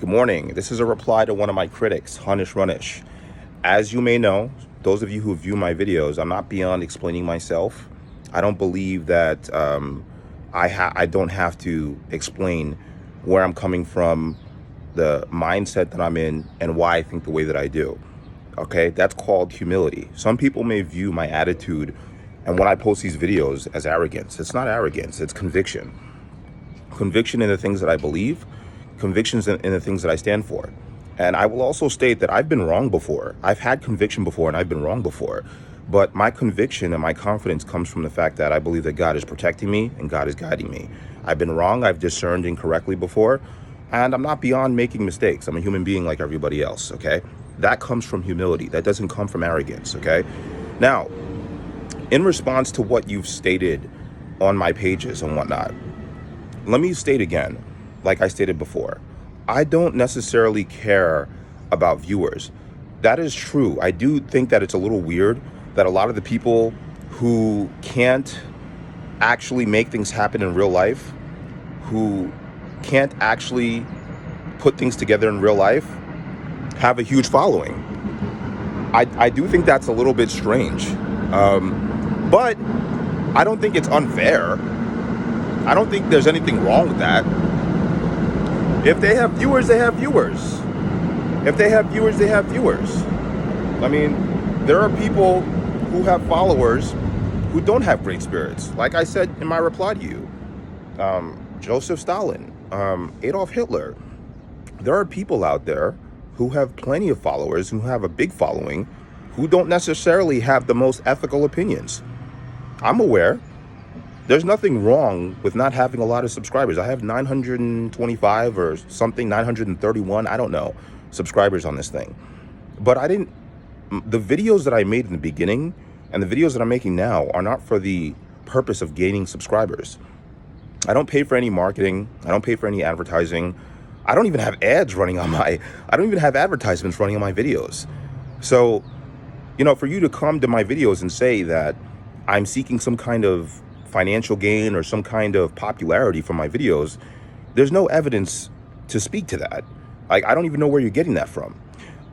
Good morning. This is a reply to one of my critics, HunnishRunnish. As you may know, those of you who view my videos, I'm not beyond explaining myself. I don't believe that I don't have to explain where I'm coming from, the mindset that I'm in, and why I think the way that I do. Okay, that's called humility. Some people may view my attitude and when I post these videos as arrogance. It's not arrogance, it's conviction. Conviction in the things that I believe, convictions in the things that I stand for. And I will also state that I've been wrong before. I've had conviction before and I've been wrong before. But my conviction and my confidence comes from the fact that I believe that God is protecting me and God is guiding me. I've been wrong, I've discerned incorrectly before, and I'm not beyond making mistakes. I'm a human being like everybody else, okay? That comes from humility. That doesn't come from arrogance, okay? Now, in response to what you've stated on my pages and whatnot, let me state again, like I stated before, I don't necessarily care about viewers. That is true. I do think that it's a little weird that a lot of the people who can't actually make things happen in real life, who can't actually put things together in real life, have a huge following. I do think that's a little bit strange. But I don't think it's unfair. I don't think there's anything wrong with that. If they have viewers, they have viewers. If they have viewers, they have viewers. I mean, there are people who have followers who don't have great spirits. Like I said in my reply to you, Joseph Stalin, Adolf Hitler. There are people out there who have plenty of followers, who have a big following, who don't necessarily have the most ethical opinions. I'm aware. There's nothing wrong with not having a lot of subscribers. I have 925 or something, 931, I don't know, subscribers on this thing. But the videos that I made in the beginning and the videos that I'm making now are not for the purpose of gaining subscribers. I don't pay for any marketing. I don't pay for any advertising. I don't even have ads running on I don't even have advertisements running on my videos. So, for you to come to my videos and say that I'm seeking some kind of financial gain or some kind of popularity from my videos, there's no evidence to speak to that. I don't even know where you're getting that from.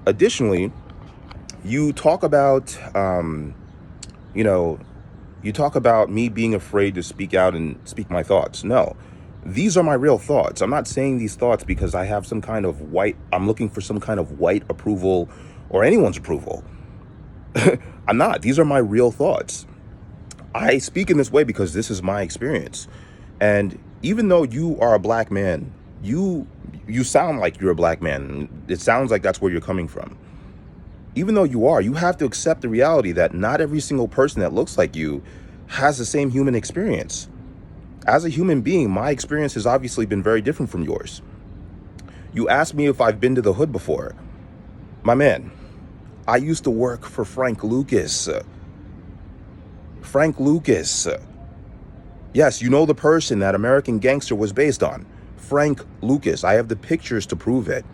Additionally, you talk about, you talk about me being afraid to speak out and speak my thoughts. No, these are my real thoughts. I'm not saying these thoughts because I have some kind of I'm looking for some kind of white approval or anyone's approval. I'm not. These are my real thoughts. I speak in this way because this is my experience. And even though you are a black man, you sound like you're a black man. It sounds like that's where you're coming from. Even though you have to accept the reality that not every single person that looks like you has the same human experience. As a human being, my experience has obviously been very different from yours. You asked me if I've been to the hood before. My man, I used to work for Frank Lucas. Frank Lucas. Yes, you know the person that American Gangster was based on. Frank Lucas. I have the pictures to prove it.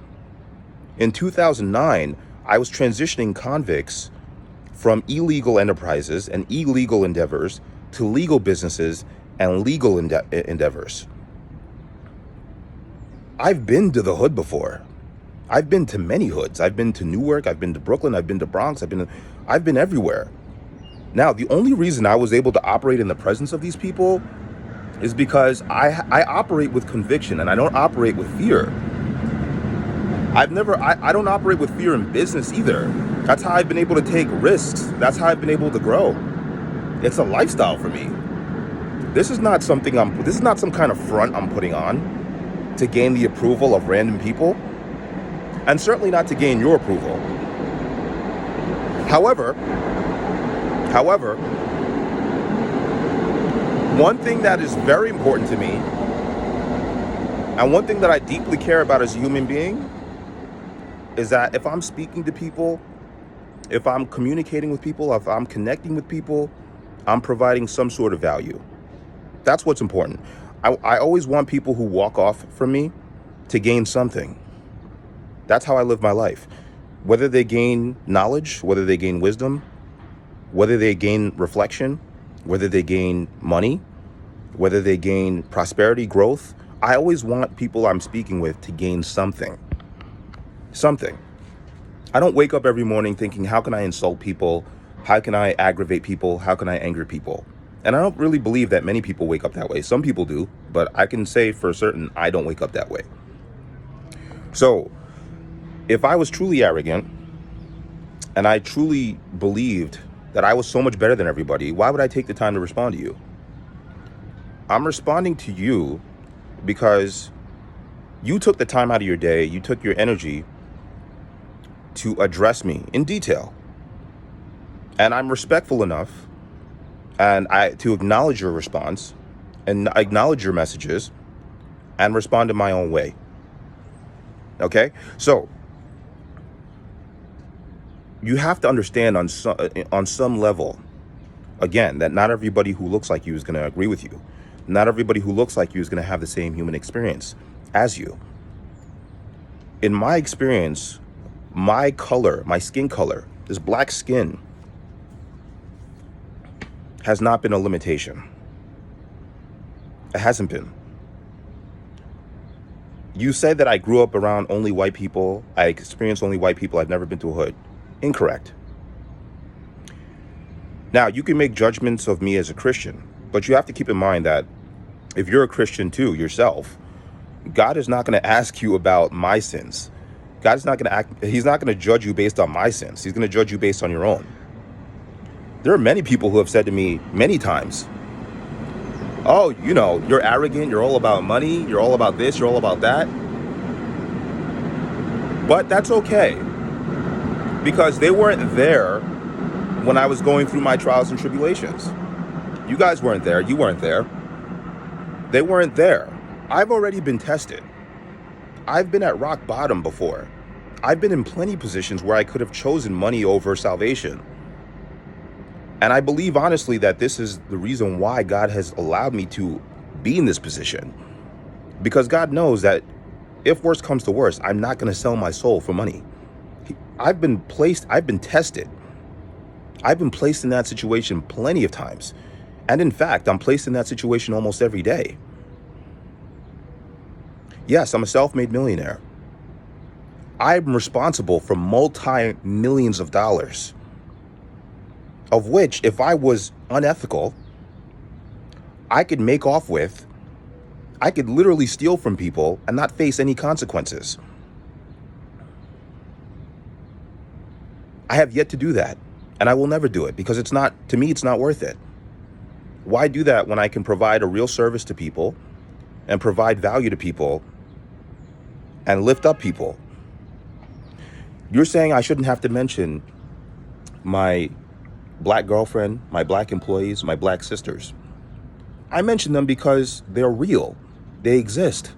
In 2009, I was transitioning convicts from illegal enterprises and illegal endeavors to legal businesses and legal endeavors. I've been to the hood before. I've been to many hoods. I've been to Newark, I've been to Brooklyn, I've been to Bronx, I've been everywhere. Now, the only reason I was able to operate in the presence of these people is because I operate with conviction and I don't operate with fear. I don't operate with fear in business either. That's how I've been able to take risks. That's how I've been able to grow. It's a lifestyle for me. This is not some kind of front I'm putting on to gain the approval of random people, and certainly not to gain your approval. However, one thing that is very important to me, and one thing that I deeply care about as a human being, is that if I'm speaking to people, if I'm communicating with people, if I'm connecting with people, I'm providing some sort of value. That's what's important. I always want people who walk off from me to gain something. That's how I live my life. Whether they gain knowledge, whether they gain wisdom, whether they gain reflection, whether they gain money, whether they gain prosperity, growth, I always want people I'm speaking with to gain something. something. I don't wake up every morning thinking, how can I insult people? How can I aggravate people? How can I anger people? And I don't really believe that many people wake up that way. Some people do, but I can say for certain I don't wake up that way. So if I was truly arrogant and I truly believed that I was so much better than everybody, why would I take the time to respond to you? I'm responding to you because you took the time out of your day, you took your energy to address me in detail. And I'm respectful enough to acknowledge your response and acknowledge your messages and respond in my own way. Okay? So you have to understand on some level, again, that not everybody who looks like you is going to agree with you. Not everybody who looks like you is going to have the same human experience as you. In my experience, my color, my skin color, this black skin has not been a limitation. It hasn't been. You said that I grew up around only white people. I experienced only white people. I've never been to a hood. Incorrect. Now, you can make judgments of me as a Christian, but you have to keep in mind that if you're a Christian too, yourself, God is not going to ask you about my sins. God is not going to he's not going to judge you based on my sins. He's going to judge you based on your own. There are many people who have said to me many times, oh, you're arrogant. You're all about money. You're all about this. You're all about that. But that's okay, because they weren't there when I was going through my trials and tribulations. You guys weren't there. You weren't there. They weren't there. I've already been tested. I've been at rock bottom before. I've been in plenty positions where I could have chosen money over salvation. And I believe honestly that this is the reason why God has allowed me to be in this position. Because God knows that if worse comes to worse, I'm not going to sell my soul for money. I've been tested. I've been placed in that situation plenty of times. And in fact, I'm placed in that situation almost every day. Yes, I'm a self-made millionaire. I'm responsible for multi-millions of dollars, of which, if I was unethical, I could make off with. I could literally steal from people and not face any consequences. I have yet to do that, and I will never do it, because to me, it's not worth it. Why do that when I can provide a real service to people and provide value to people and lift up people? You're saying I shouldn't have to mention my black girlfriend, my black employees, my black sisters. I mention them because they're real. They exist.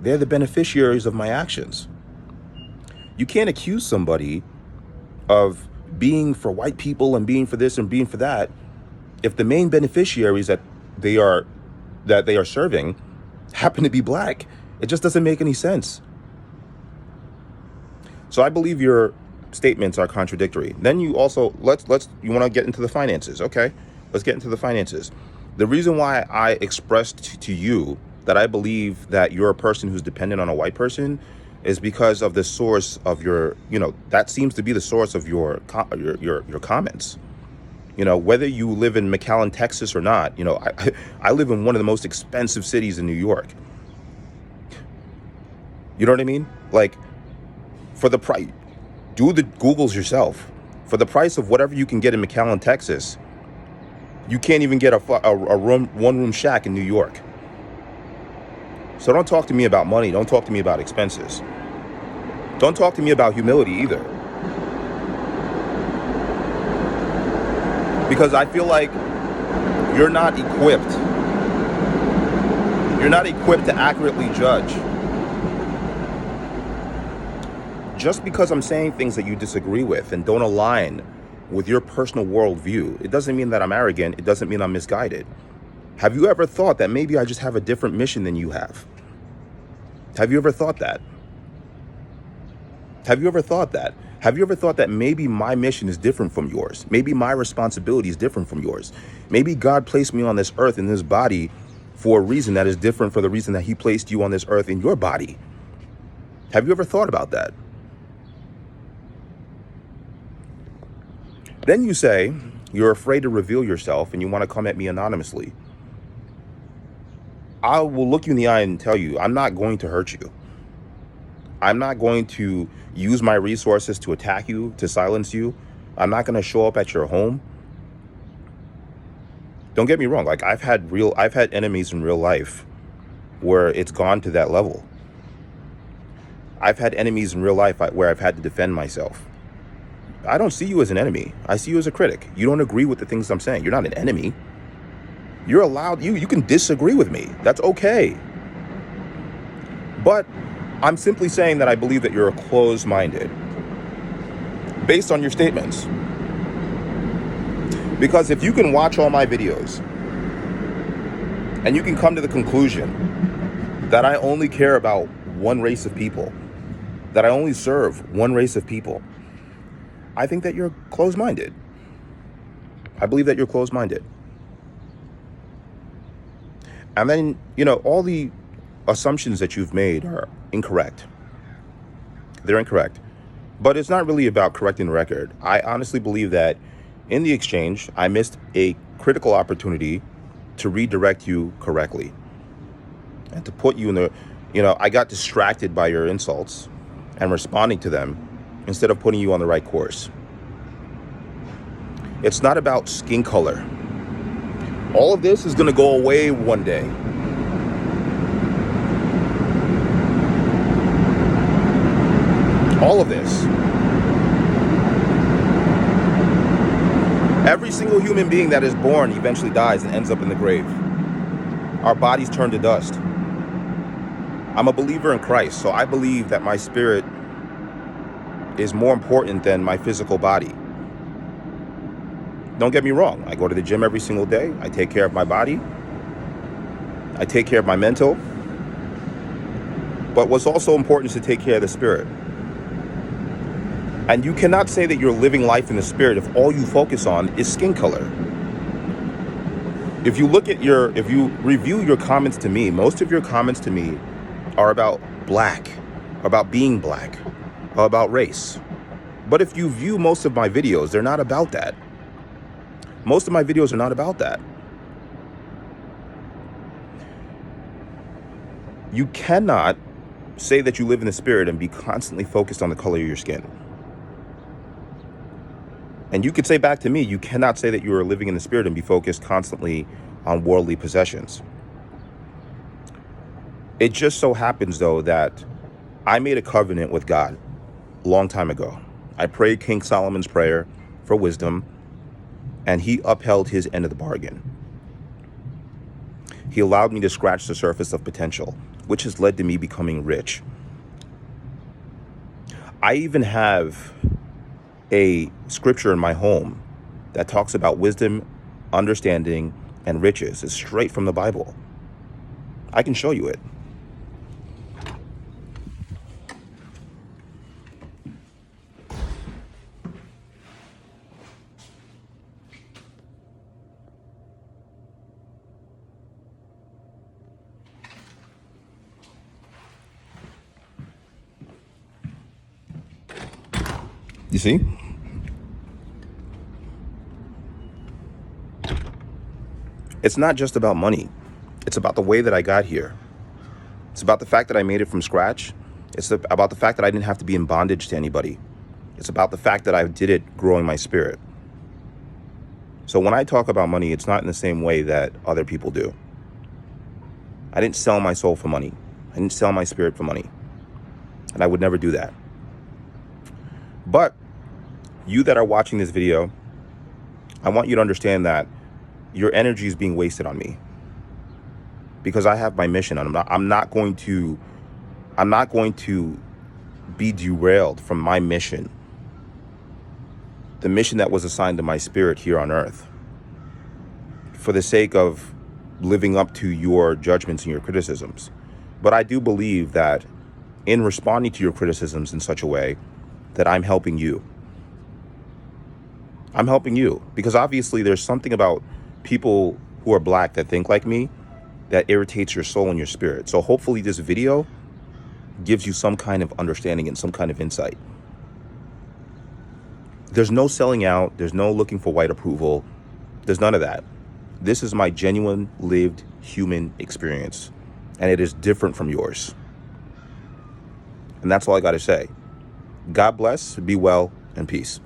They're the beneficiaries of my actions. You can't accuse somebody of being for white people and being for this and being for that if the main beneficiaries that they are serving happen to be black. It just doesn't make any sense. So I believe your statements are contradictory. Then you also, you want to get into the finances. Okay, let's get into the finances. The reason why I expressed to you that I believe that you're a person who's dependent on a white person is because of the source of your, that seems to be the source of your comments. Whether you live in McAllen, Texas or not, I live in one of the most expensive cities in New York. You know what I mean? Like, for the price, do the Googles yourself. For the price of whatever you can get in McAllen, Texas, you can't even get a one-room shack in New York. So don't talk to me about money. Don't talk to me about expenses. Don't talk to me about humility either. Because I feel like you're not equipped. You're not equipped to accurately judge. Just because I'm saying things that you disagree with and don't align with your personal worldview, it doesn't mean that I'm arrogant. It doesn't mean I'm misguided. Have you ever thought that maybe I just have a different mission than you have? Have you ever thought that? Have you ever thought that? Have you ever thought that maybe my mission is different from yours? Maybe my responsibility is different from yours. Maybe God placed me on this earth in this body for a reason that is different for the reason that he placed you on this earth in your body. Have you ever thought about that? Then you say you're afraid to reveal yourself and you want to come at me anonymously. I will look you in the eye and tell you, I'm not going to hurt you. I'm not going to use my resources to attack you, to silence you. I'm not going to show up at your home. Don't get me wrong. Like I've had enemies in real life where it's gone to that level. I've had enemies in real life where I've had to defend myself. I don't see you as an enemy. I see you as a critic. You don't agree with the things I'm saying. You're not an enemy. You're allowed, you can disagree with me. That's okay. But I'm simply saying that I believe that you're closed-minded based on your statements. Because if you can watch all my videos and you can come to the conclusion that I only care about one race of people, that I only serve one race of people, I think that you're closed-minded. I believe that you're closed-minded. And then, all the assumptions that you've made are incorrect. They're incorrect. But it's not really about correcting the record. I honestly believe that in the exchange, I missed a critical opportunity to redirect you correctly. And to put you in the, I got distracted by your insults and responding to them instead of putting you on the right course. It's not about skin color. All of this is going to go away one day. All of this. Every single human being that is born eventually dies and ends up in the grave. Our bodies turn to dust. I'm a believer in Christ, so I believe that my spirit is more important than my physical body. Don't get me wrong. I go to the gym every single day. I take care of my body. I take care of my mental. But what's also important is to take care of the spirit. And you cannot say that you're living life in the spirit if all you focus on is skin color. If you review your comments to me, most of your comments to me are about black, about being black, about race. But if you view most of my videos, they're not about that. Most of my videos are not about that. You cannot say that you live in the spirit and be constantly focused on the color of your skin. And you could say back to me, you cannot say that you are living in the spirit and be focused constantly on worldly possessions. It just so happens, though, that I made a covenant with God a long time ago. I prayed King Solomon's prayer for wisdom, and he upheld his end of the bargain. He allowed me to scratch the surface of potential, which has led to me becoming rich. I even have a scripture in my home that talks about wisdom, understanding, and riches. It's straight from the Bible. I can show you it. You see? It's not just about money. It's about the way that I got here. It's about the fact that I made it from scratch. It's about the fact that I didn't have to be in bondage to anybody. It's about the fact that I did it growing my spirit. So when I talk about money, it's not in the same way that other people do. I didn't sell my soul for money. I didn't sell my spirit for money. And I would never do that. But you that are watching this video, I want you to understand that your energy is being wasted on me because I have my mission. I'm not going to be derailed from my mission, the mission that was assigned to my spirit here on earth, for the sake of living up to your judgments and your criticisms. But I do believe that in responding to your criticisms in such a way that I'm helping you. I'm helping you because obviously there's something about people who are black that think like me that irritates your soul and your spirit. So hopefully this video gives you some kind of understanding and some kind of insight. There's no selling out. There's no looking for white approval. There's none of that. This is my genuine lived human experience, and it is different from yours. And that's all I got to say. God bless, be well, and peace.